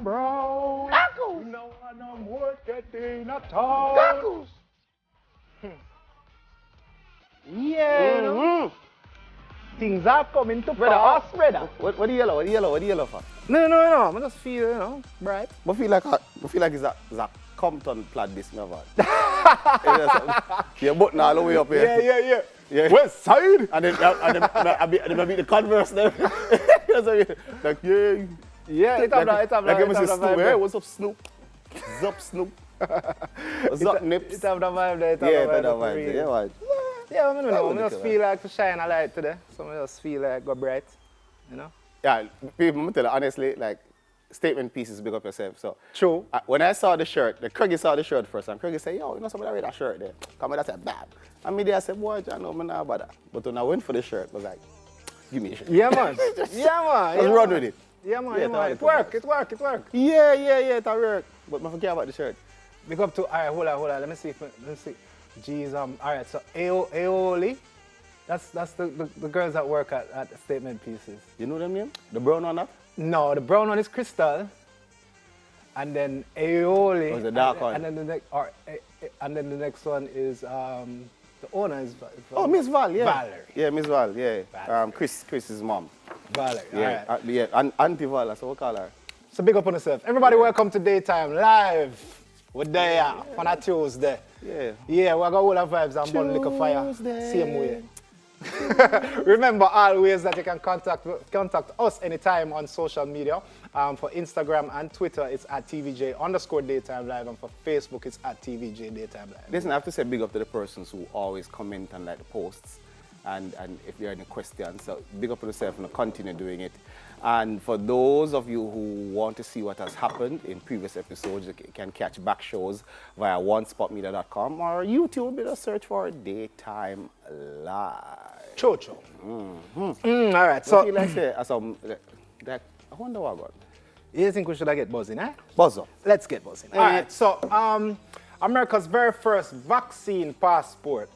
brown. Gackles. You know I know more getting a town. Gackles. Yeah, you know. Things are coming to pass, brother. What the yellow? What the yellow for? No. I just feel, bright. I feel like it's a Compton plaid this never. Yeah, button all the way up here. Yeah. West side. And then I beat the Converse there. Like, yeah. Yeah, it's Like it was a Snoop. Hey, what's up, Snoop? Zup, Snoop. What's up, Nips? It's have the vibe there. Yeah, right. Yeah, I know. I just feel like to shine a light today. So I just feel like go bright, Yeah, people, tell you honestly, like, statement pieces, big up yourself. So true. When I saw the shirt, Craigie saw the shirt first, and Craigie said, yo, somebody read that shirt there. Come and I said, bad. And me there, I said, boy, I know, I'm not about that. But when I went for the shirt, I was like, give me a shirt. Yeah, man. Just run with it. Yeah, man. It work. Yeah, it work. But I forget about the shirt. Big up to, all right, hold on. Let me see. Jeez, all right, so Aioli, that's the girls that work at Statement Pieces. You know them name? The brown one up? No, the brown one is Crystal, and then Aioli. Oh, the dark one. And then the next one is the owner is. Oh, Miss Val, yeah. Valerie. Yeah, Miss Val, yeah. Chris's mom. Valerie. Yeah, all right. yeah. Auntie Val, that's what we call her. So big up on yourself. Everybody, welcome to Daytime Live. We're there on a Tuesday. Yeah, we're going to all the vibes and burn liquor fire. Same way. Remember always that you can contact us anytime on social media. For Instagram and Twitter, it's at TVJ_Daytime Live, and for Facebook, it's at TVJ Daytime Live. Listen, I have to say big up to the persons who always comment and like the posts, and if there are any questions, so big up to yourself and continue doing it. And for those of you who want to see what has happened in previous episodes, you can catch back shows via onespotmedia.com or YouTube. Just search for Daytime Live. Chocho. All right, so you like say I wonder what I got. You think we should get buzzing, eh? Buzz up. Let's get buzzing. All right, so America's very first vaccine passport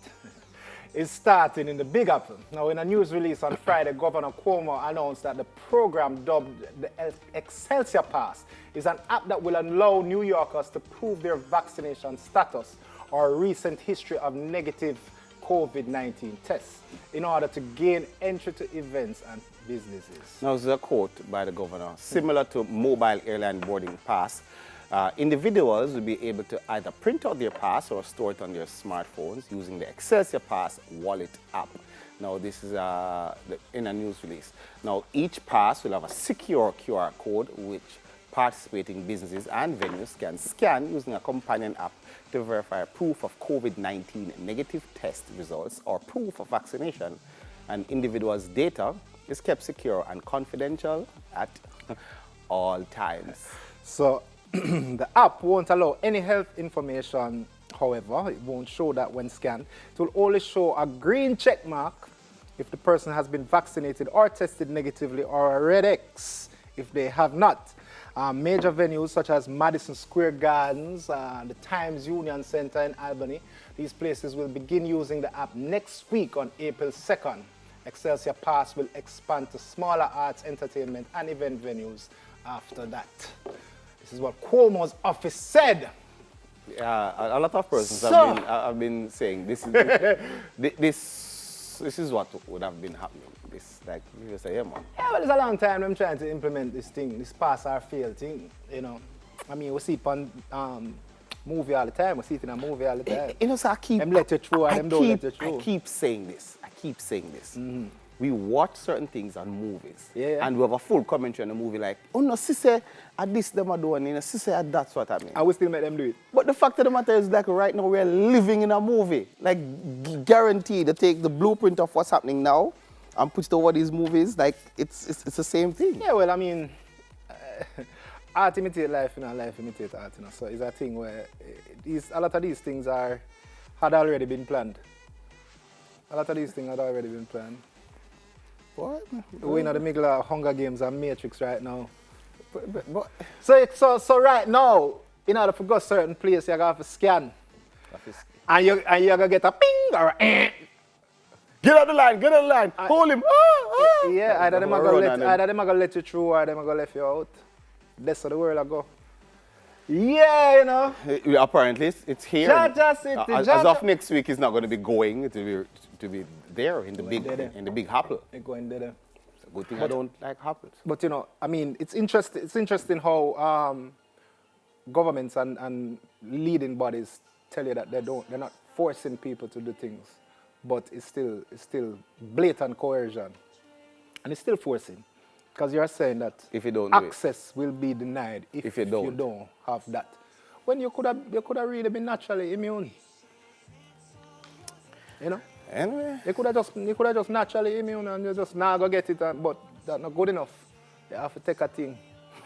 is starting in the Big Apple. Now, in a news release on Friday, Governor Cuomo announced that the program dubbed the Excelsior Pass is an app that will allow New Yorkers to prove their vaccination status or recent history of negative COVID-19 tests in order to gain entry to events and businesses. Now, this is a quote by the governor. Similar to mobile airline boarding pass, individuals will be able to either print out their pass or store it on their smartphones using the Excelsior Pass wallet app. Now, this is in a news release. Now, each pass will have a secure QR code which participating businesses and venues can scan using a companion app to verify proof of COVID-19 negative test results or proof of vaccination. And individuals' data is kept secure and confidential at all times. So, the app won't allow any health information, however. It won't show that when scanned. It will only show a green check mark if the person has been vaccinated or tested negatively, or a red X if they have not. Major venues such as Madison Square Gardens, the Times Union Center in Albany, these places will begin using the app next week on April 2nd. Excelsior Pass will expand to smaller arts, entertainment, and event venues after that. This is what Cuomo's office said. Yeah, a lot of persons have been saying this is what would have been happening. This, like, you say, yeah, man. Yeah, but it's a long time I'm trying to implement this thing, this pass or fail thing, I mean, we see it on movie all the time. We see it in a movie all the time. So I keep... Them let you through and them don't let you through. I keep saying this. Mm-hmm. We watch certain things on movies. Yeah. And we have a full commentary on the movie like, oh no, sister, at this them are doing, sister, that's what I mean. And we still make them do it. But the fact of the matter is, like, right now we're living in a movie. Like, guaranteed to take the blueprint of what's happening now and put it over these movies. Like, it's the same thing. Yeah, well, I mean, art imitate life, life imitate art, So it's a thing where a lot of these things had already been planned. What? We're in the middle of Hunger Games and Matrix right now. So right now, in order to go to certain place, you have to scan. And you're going to get a ping or a eh. Get out the line, hold him. Yeah, either them are going to let you through or them are going to let you out. That's how the world I go. Yeah, you know. Apparently, it's here. As of next week, it's not going to be going. It will be there in the big apple. They're going there. It's a good thing I don't like apples. But you know, I mean, it's interesting how governments and leading bodies tell you that they're not forcing people to do things, but it's still blatant coercion, and it's still forcing. Because you're saying that if you don't access will be denied if you don't have that. When you could have really been naturally immune. You know? Anyway. You could have just naturally immune and you just now go get it, but that's not good enough. You have to take a thing.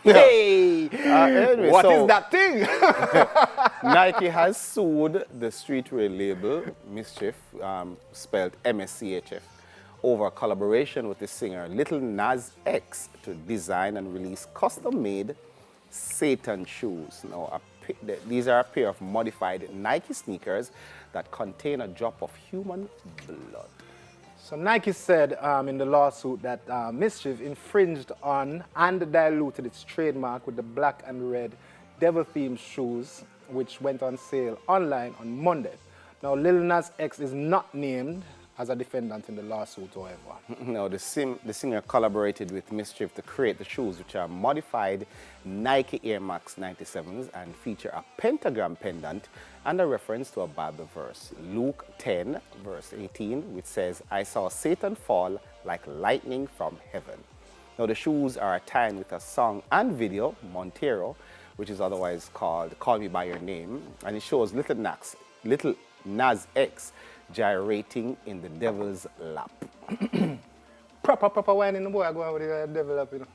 Hey! Anyway, what is that thing? Nike has sued the streetwear label Mischief, spelled MSCHF, over collaboration with the singer Little Nas X to design and release custom-made Satan shoes. Now, these are a pair of modified Nike sneakers that contain a drop of human blood. So Nike said in the lawsuit that Mischief infringed on and diluted its trademark with the black and red devil-themed shoes, which went on sale online on Monday. Now, Lil Nas X is not named as a defendant in the lawsuit, however. No, the singer collaborated with Mischief to create the shoes, which are modified Nike Air Max 97s and feature a pentagram pendant and a reference to a Bible verse, Luke 10, verse 18, which says, "I saw Satan fall like lightning from heaven." Now, the shoes are tied with a song and video, Montero, which is otherwise called Call Me By Your Name, and it shows Little Nas X gyrating in the devil's lap. proper wine in the boy, I go out with the devil up, you know.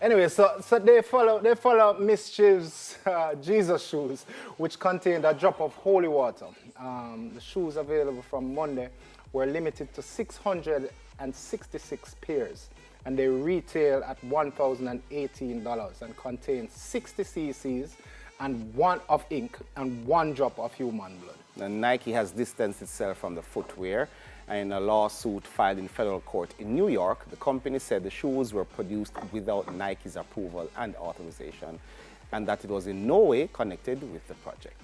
Anyway, so they follow Mischief's Jesus shoes, which contained a drop of holy water. The shoes available from Monday were limited to 666 pairs, and they retail at $1,018 and contain 60 cc's and one of ink and one drop of human blood. And Nike has distanced itself from the footwear, and in a lawsuit filed in federal court in New York, the company said the shoes were produced without Nike's approval and authorization, and that it was in no way connected with the project.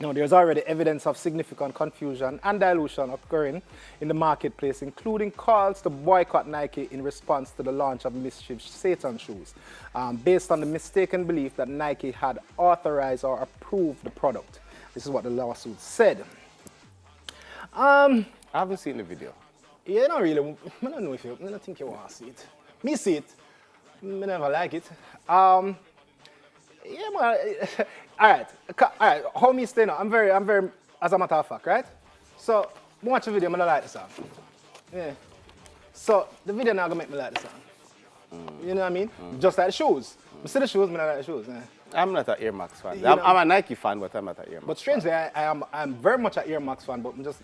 Now, there's already evidence of significant confusion and dilution occurring in the marketplace, including calls to boycott Nike in response to the launch of Mischief's Satan shoes, based on the mistaken belief that Nike had authorized or approved the product. This is what the lawsuit said. I haven't seen the video. Yeah, not really. I don't know if I don't think you want to see it. Me see it. I never like it. Yeah, man. All right. How me stay now? I'm very, as a matter of fact, right? So, watch the video, I don't like the song. Yeah. So, the video now gonna make me like the song. You know what I mean? Just like the shoes. I see the shoes, I don't like the shoes. Yeah. I'm not an Air Max fan. I'm a Nike fan, but I'm not an Air Max But strangely, I'm very much an Air Max fan, but I'm just,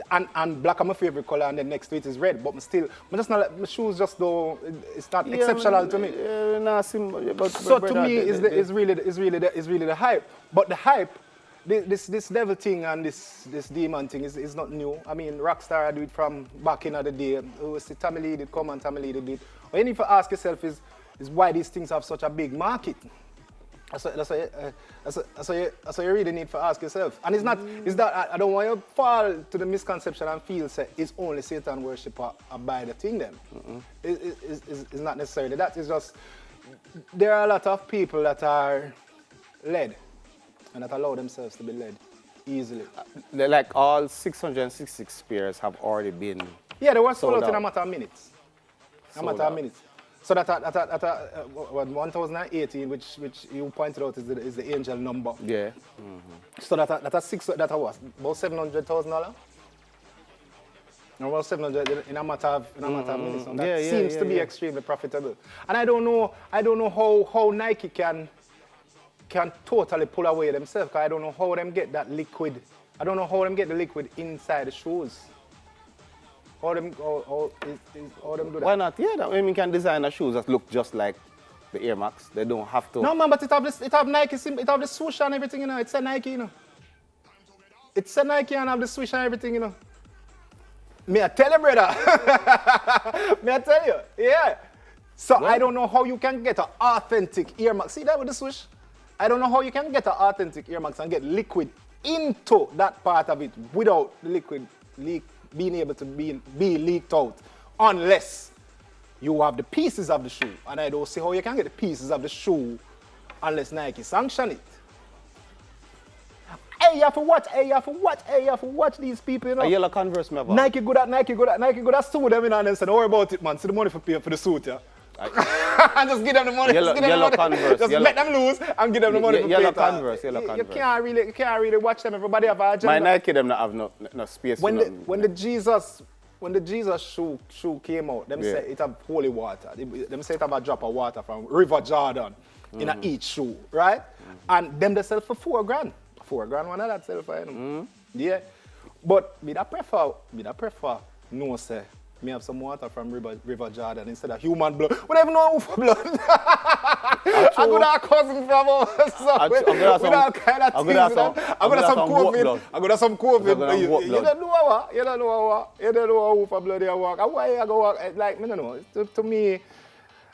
and black is my favorite color, and then next to it is red, but I'm just not, my shoes just don't, it's not exceptional to me. So to me, it's really the hype. But the hype, this devil thing and this demon thing is not new. I mean, Rockstar do it from back in the day. Tommy Lee did come and Tommy Lee did it. What you need to ask yourself is why these things have such a big market. That's what you really need to ask yourself. And it's that I don't want you to fall to the misconception and feel say it's only Satan worshipper buy the thing then. It's not necessarily that. It's just there are a lot of people that are led and that allow themselves to be led easily. Like all 666 pairs have already been. Yeah, they were sold out in a matter of minutes. So that 1018, which you pointed out is the angel number. Yeah. So that was about $700,000. About 700 in a matter of minutes. So that seems to be extremely profitable. And I don't know how Nike can totally pull away themselves. Because I don't know how them get that liquid. I don't know how them get the liquid inside the shoes. How them do that? Why not? Yeah, I mean, you can design a shoes that look just like the Air Max. They don't have to. No, man, but it have Nike, it have the swoosh and everything, you know. It's a Nike, you know. It's a Nike and have the swoosh and everything, you know. Me I tell you, brother. Me I tell you, yeah. So I don't know how you can get an authentic earmark. See that with the switch? I don't know how you can get an authentic earmarks and get liquid into that part of it without the liquid being able to be leaked out, unless you have the pieces of the shoe. And I don't see how you can get the pieces of the shoe unless Nike sanction it. Hey, you have to watch these people, you know. A yellow Converse, me have on. Nike good at sue them, you know, and then say, don't worry about it, man. See the money for pay for the suit, yeah. And just give them the money. Yellow Converse. Just let them lose and give them the money for Yellow pay. Converse. You can't really watch them. Everybody have a agenda. My Nike them not have no space. When the Jesus shoe came out, them say it have holy water. Them say it have a drop of water from River Jordan in each shoe, right? And them they sell for $4,000. $4,000 one of that sell for them. Yeah. But me that prefer no say. Me have some water from River Jordan instead of human blood. We don't even know who for blood. I got a cousin from us. With all kind of things. I got some COVID. I got some COVID. You don't know what? You don't know who for blood you walk. Why you go walk? Like, I don't know. To me,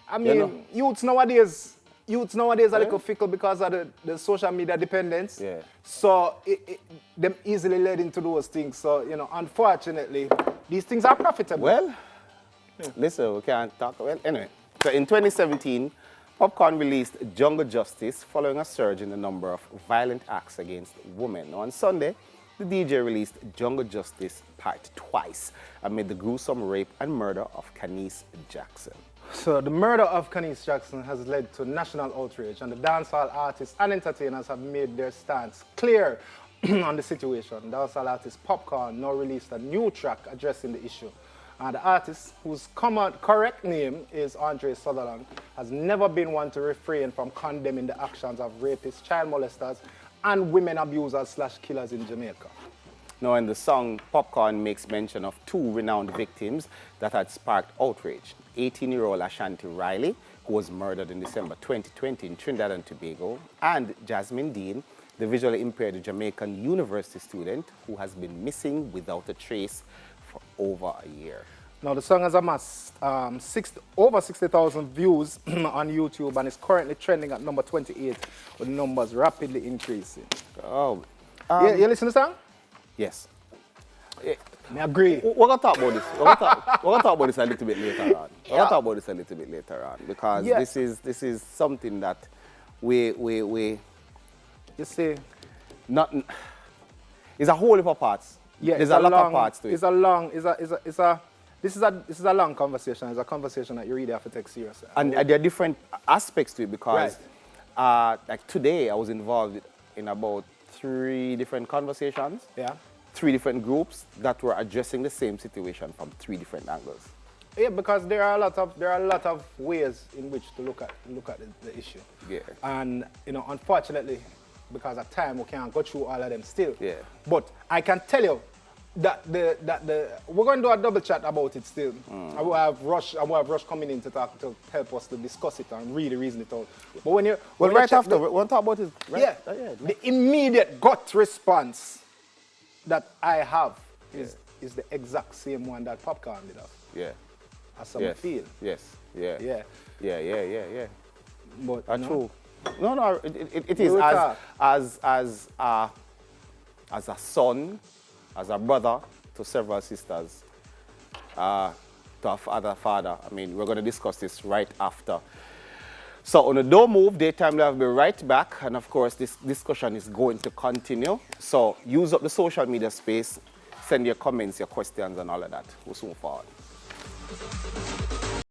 I mean, youths nowadays are a little fickle because of the social media dependence. Yeah. So them easily led into those things. So, you know, unfortunately, these things are profitable. Well, listen, we can't talk. Well, anyway, so in 2017, Popcorn released Jungle Justice following a surge in the number of violent acts against women. On Sunday, the DJ released Jungle Justice Part Twice amid the gruesome rape and murder of Kanice Jackson. So the murder of Kanice Jackson has led to national outrage, and the dancehall artists and entertainers have made their stance clear on the situation. Dancehall artist Popcorn now released a new track addressing the issue. And the artist, whose correct name is Andre Sutherland, has never been one to refrain from condemning the actions of rapists, child molesters, and women abusers / killers in Jamaica. Now, in the song, Popcorn makes mention of two renowned victims that had sparked outrage. 18-year-old Ashanti Riley, who was murdered in December 2020 in Trinidad and Tobago, and Jasmine Dean, the visually impaired Jamaican university student who has been missing without a trace for over a year. Now, the song has amassed over 60,000 views on YouTube and is currently trending at number 28, with numbers rapidly increasing. Oh. You listen to the song? Yes. I agree. We're going to talk about this. We're going to talk about this a little bit later on. We're going to talk about this a little bit later on because this is something that we you see, it's a whole heap of parts. Yeah, there's a lot of parts to it. This is a long conversation. It's a conversation that you really have to take seriously. And there are different aspects to it because, like today, I was involved in about 3 different conversations. Yeah. 3 different groups that were addressing the same situation from 3 different angles. Yeah, because there are a lot of ways in which to look at the issue. Yeah. And you know, unfortunately, because of time, we can't go through all of them still. Yeah. But I can tell you that we're going to do a double chat about it still. I will have Rush coming in to help us to discuss it and really reason it out. But when you after we want to talk about it. Right? Yeah. The immediate gut response that I have is the exact same one that Popcorn did have. Yeah. As some feel. Yes. Yeah. But true. No, it is as a son, as a brother to several sisters, to a father. I mean, we're going to discuss this right after. So on the Don't Move, Daytime Live will be right back. And of course, this discussion is going to continue. So use up the social media space, send your comments, your questions, and all of that. We'll soon forward.